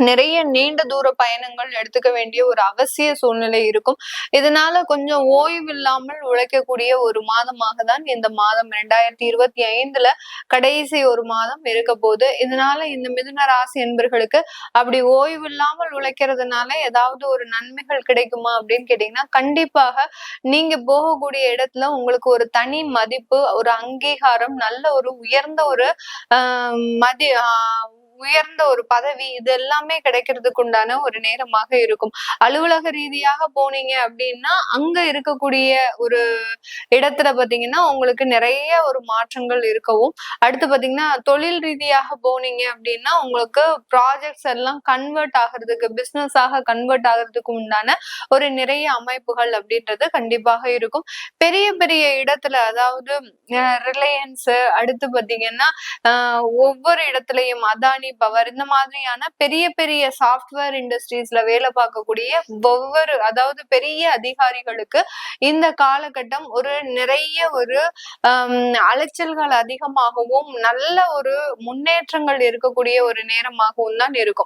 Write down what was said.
நிறைய நீண்ட தூர பயணங்கள் எடுத்துக்க வேண்டிய ஒரு அவசிய சூழ்நிலை இருக்கும். இதனால கொஞ்சம் ஓய்வில்லாமல் உழைக்கக்கூடிய ஒரு மாதமாக தான் இந்த மாதம் 2025ல கடைசி ஒரு மாதம் இருக்க போது. இதனால இந்த மிதுன ராசி என்பர்களுக்கு அப்படி ஓய்வில்லாமல் உழைக்கிறதுனால ஏதாவது ஒரு நன்மைகள் கிடைக்குமா அப்படின்னு கேட்டீங்கன்னா, கண்டிப்பாக நீங்க போகக்கூடிய இடத்துல உங்களுக்கு ஒரு தனி மதிப்பு, ஒரு அங்கீகாரம், நல்ல ஒரு உயர்ந்த ஒரு ஆஹ் மதி ஆஹ் உயர்ந்த ஒரு பதவி இது எல்லாமே கிடைக்கிறதுக்கு உண்டான ஒரு நேரமாக இருக்கும். அலுவலக ரீதியாக போனீங்க அப்படின்னா, அங்க இருக்கக்கூடிய ஒரு இடத்துல பாத்தீங்கன்னா, உங்களுக்கு நிறைய ஒரு மாற்றங்கள் இருக்கவும், அடுத்து பாத்தீங்கன்னா தொழில் ரீதியாக போனீங்க அப்படின்னா, உங்களுக்கு ப்ராஜெக்ட்ஸ் எல்லாம் கன்வெர்ட் ஆகுறதுக்கு, பிசினஸ் ஆக கன்வெர்ட் ஆகுறதுக்கு உண்டான ஒரு நிறைய அமைப்புகள் அப்படின்றது கண்டிப்பாக இருக்கும். பெரிய பெரிய இடத்துல அதாவது ரிலையன்ஸ், அடுத்து பாத்தீங்கன்னா ஒவ்வொரு இடத்துலயும் அதானி பவர் இந்த மாதிரியான பெரிய பெரிய சாஃப்ட்வேர் இண்டஸ்ட்ரீஸ்ல வேலை பார்க்கக்கூடிய அதாவது பெரிய அதிகாரிகளுக்கு இந்த காலகட்டம் ஒரு நிறைய ஒரு அலைச்சல்கள் அதிகமாகவும் நல்ல ஒரு முன்னேற்றங்கள் இருக்கக்கூடிய ஒரு நேரமாகவும் தான் இருக்கும்.